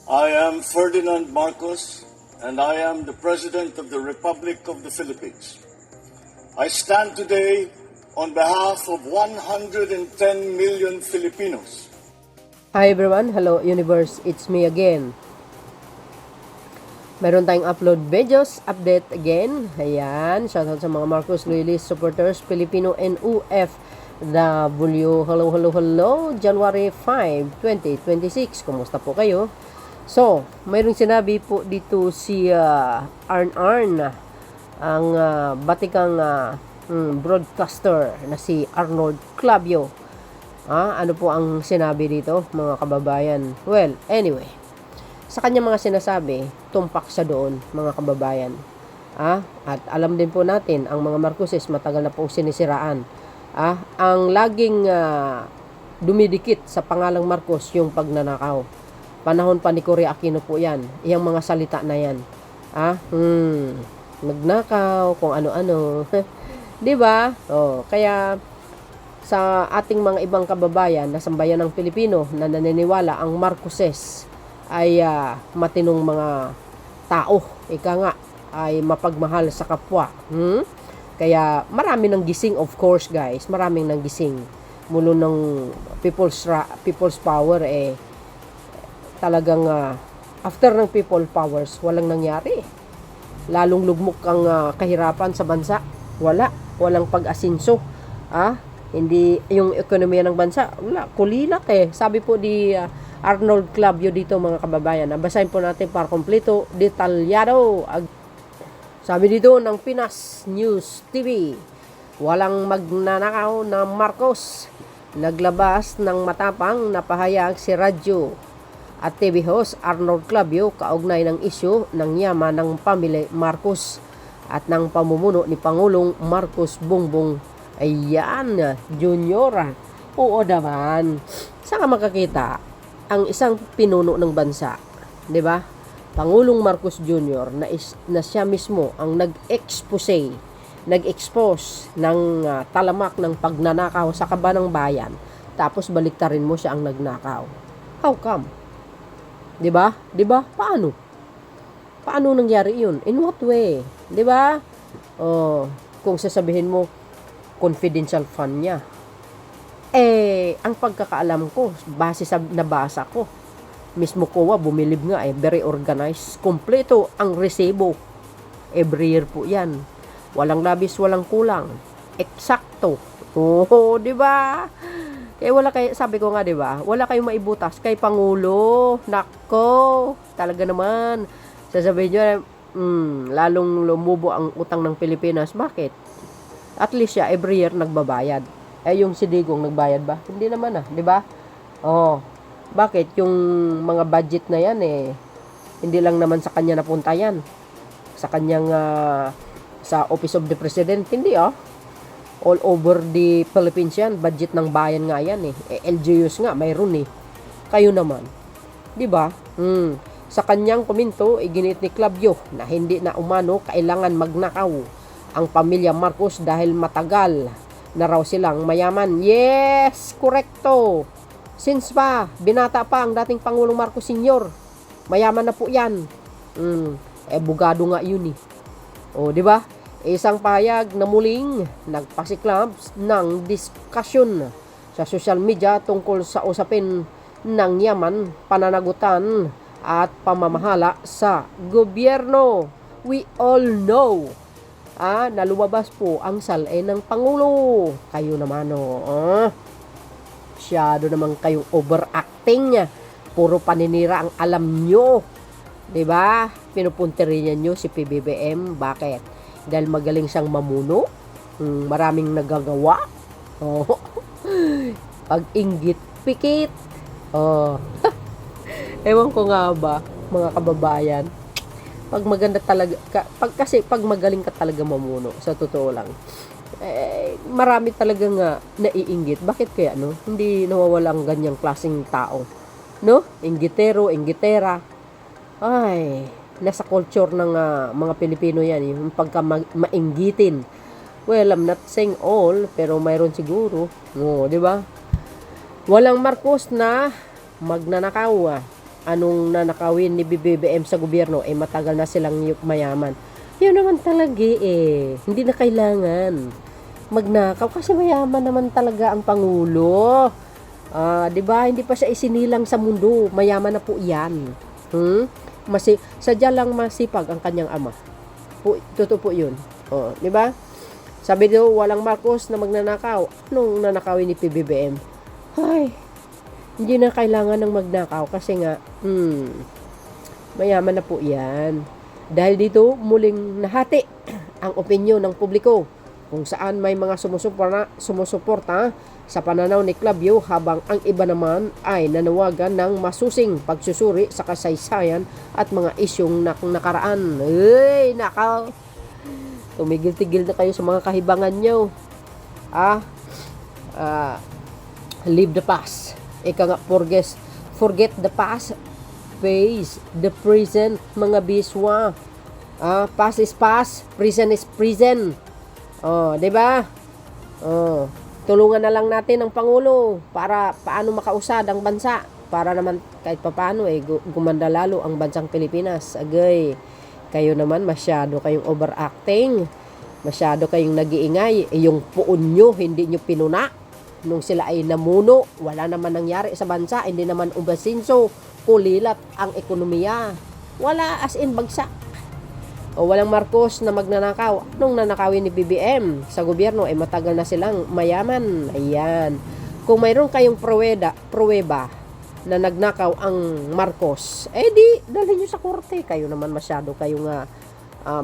I am Ferdinand Marcos, and I am the President of the Republic of the Philippines. I stand today on behalf of 110 million Filipinos. Hi everyone, hello universe, it's me again. Meron tayong upload videos, update again. Ayan, shoutout sa mga Marcos Loyalist supporters, Filipino NUFW. Hello, January 5, 2026. Kumusta po kayo? So, mayroong sinabi po dito si Arn, ang batikang broadcaster na si Arnold Clavio. Ano po ang sinabi dito, mga kababayan? Well, anyway, sa kanya mga sinasabi, tumpak siya doon, mga kababayan. At alam din po natin, ang mga Marcoses matagal na pong sinisiraan. Ang laging dumidikit sa pangalang Marcos yung pagnanakaw. Panahon pa ni Cory Aquino po yan. Iyang mga salita na yan. Magnakaw, kung ano-ano. Diba? Kaya sa ating mga ibang kababayan na sambayan ng Pilipino na naniniwala ang Marcoses ay matinong mga tao. Ika nga, ay mapagmahal sa kapwa. Kaya marami ng gising, of course guys. Maraming ng gising. Mulo ng people's power talagang after ng people powers, walang nangyari. Lalong lugmok ang kahirapan sa bansa. Walang pag-asinso. Hindi yung ekonomiya ng bansa, kulilak Sabi po di Arnold Clavio dito, mga kababayan. Basahin po natin para kompleto, detalyado. Sabi dito ng Pinas News TV, walang magnanakaw na Marcos. Naglabas ng matapang na pahayag si radyo at TV host Arnold Clavio kaugnay ng isyu ng yaman ng pamilya Marcos at ng pamumuno ni Pangulong Marcos Bongbong Junior. Oo naman. Saan ka makakita ang isang pinuno ng bansa, 'di ba? Pangulong Marcos Junior na siya mismo ang nag-expose ng talamak ng pagnanakaw sa kaban ng bayan, tapos baliktarin mo siya ang nagnakaw. How come? 'Di ba? Paano nangyari 'yun? In what way? 'Di ba? Kung sasabihin mo confidential fund niya. Ang pagkakaalam ko, base sa nabasa ko, mismo COA bumilib nga very organized. Kompleto ang resibo. Every year po 'yan. Walang labis, walang kulang. Eksakto. 'Di ba? Wala kayo, sabi ko nga, 'di ba? Wala kayong maibutas kay Pangulo. Nako, talaga naman. Sasabihin niyo, lalong lumubo ang utang ng Pilipinas. Bakit? At least siya every year nagbabayad. Yung si Digong nagbayad ba? Hindi naman 'di ba? Bakit yung mga budget na yan hindi lang naman sa kanya napunta yan. Sa kanyang sa Office of the President, hindi all over the Philippines yan. Budget ng bayan nga yan LGUs nga, mayroon Kayo naman. 'Di ba? Sa kanyang komento, iginit ni Clavio na hindi na umano kailangan magnakaw ang pamilya Marcos dahil matagal na raw silang mayaman. Yes! Korekto! Since binata pa ang dating Pangulong Marcos Sr., mayaman na po yan. Bugado nga yun 'di ba? Isang pahayag na muling nagpasiklab ng diskusyon sa social media tungkol sa usapin ng yaman, pananagutan at pamamahala sa gobyerno. We all know na lumabas po ang salin ng Pangulo. Kayo naman masyado naman kayong overacting niya. Puro paninira ang alam nyo. 'Di ba? Pinupunterihan nyo si PBBM. Bakit? Dahil magaling siyang mamuno, maraming nagagawa, pag-inggit, pikit, ewan ko nga ba, mga kababayan, pag maganda talaga, pag magaling ka talaga mamuno, sa totoo lang, marami talaga nga naiinggit. Bakit kaya, hindi nawawalang ganyang klaseng tao, inggitero, inggitera, nasa culture ng mga Pilipino yan, yung pagka mainggitin. Well, I'm not saying all, pero mayroon siguro. 'Di ba? Walang Marcos na magnanakaw. anong nanakawin ni BBM sa gobyerno, matagal na silang mayaman. Yun naman talaga hindi na kailangan magnakaw kasi mayaman naman talaga ang Pangulo. 'Di ba? Hindi pa siya isinilang sa mundo. Mayaman na po 'yan. Sadya lang masipag ang kanyang ama. Totoo po 'yun. 'Di ba? Sabi daw walang Marcos na magnanakaw. Anong nanakawin ni PBBM? Ay, hindi na kailangan ng magnakaw kasi nga mayaman na po 'yan. Dahil dito muling nahati ang opinyon ng publiko kung saan may mga sumusuporta sa pananaw ni Clavio habang ang iba naman ay nanawagan ng masusing pagsusuri sa kasaysayan at mga isyong nakaraan. Ay, nakaw! Tumigil-tigil na kayo sa mga kahibangan nyo. Leave the past. Ika nga, forget the past. Face the present, mga biswa. Past is past, present is present. 'Di ba? Tulungan na lang natin ang Pangulo para paano makausad ang bansa para naman kahit papaano gumanda lalo ang bansang Pilipinas. Agay. Kayo naman masyado kayong overacting. Masyado kayong nag-iingay. Yung puon nyo, hindi nyo pinuna. Nung sila ay namuno, wala naman nangyari sa bansa, hindi naman umasinso, kulilat ang ekonomiya. Wala, as in bagsak. O walang Marcos na magnanakaw. Nung nanakawin ni BBM sa gobyerno, matagal na silang mayaman. Ayan. Kung mayroon kayong pruweba na nagnakaw ang Marcos, di, dalhin nyo sa korte. Kayo naman masyado kayong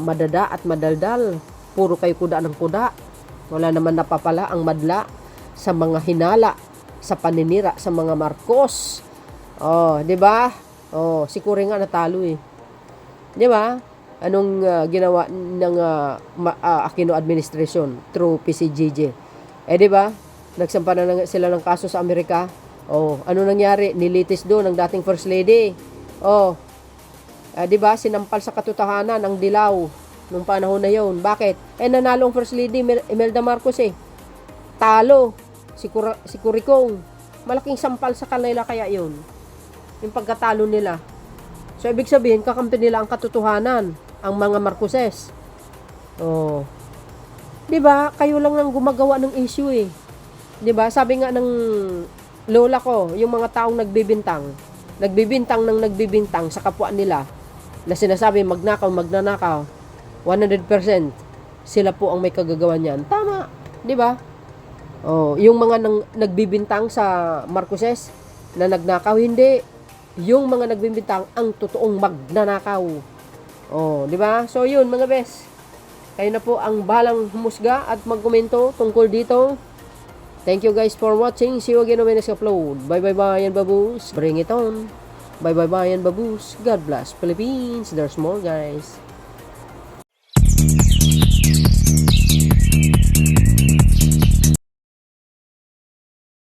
madada at madaldal. Puro kayo kuda ng kuda. Wala naman napapala ang madla sa mga hinala, sa paninira sa mga Marcos. 'Di ba? Si Kuri nga natalo 'Di ba? Anong ginawa ng Aquino administration through PCGJ? 'Di ba? Nagsampa na sila ng kaso sa Amerika. Ano nangyari? Nilitis doon ng dating First Lady. 'Di ba? Sinampal sa katotohanan ang dilaw nung panahon na 'yon. Bakit? Nanalo ang First Lady Imelda Marcos Talo si Curicong. Malaking sampal sa kanila kaya 'yon. Yung pagkatalo nila. So ibig sabihin kakampi nila ang katotohanan, ang mga Marcoses. 'Di ba? Kayo lang ang gumagawa ng issue 'Di ba? Sabi nga ng lola ko, yung mga taong nagbibintang sa kapwa nila na sinasabi magnanakaw, 100% sila po ang may kagagawa niyan. Tama, 'di ba? Yung mga nagbibintang sa Marcoses na nagnakaw, hindi. Yung mga nagbibintang ang totoong magnanakaw. 'Di ba? So yun mga bes. Kayo na po ang balang humusga at magkomento tungkol dito. Thank you guys for watching. See you again on my next upload. Bye bye and baboos. Bring it on. Bye bye and baboos. God bless Philippines. There's more guys.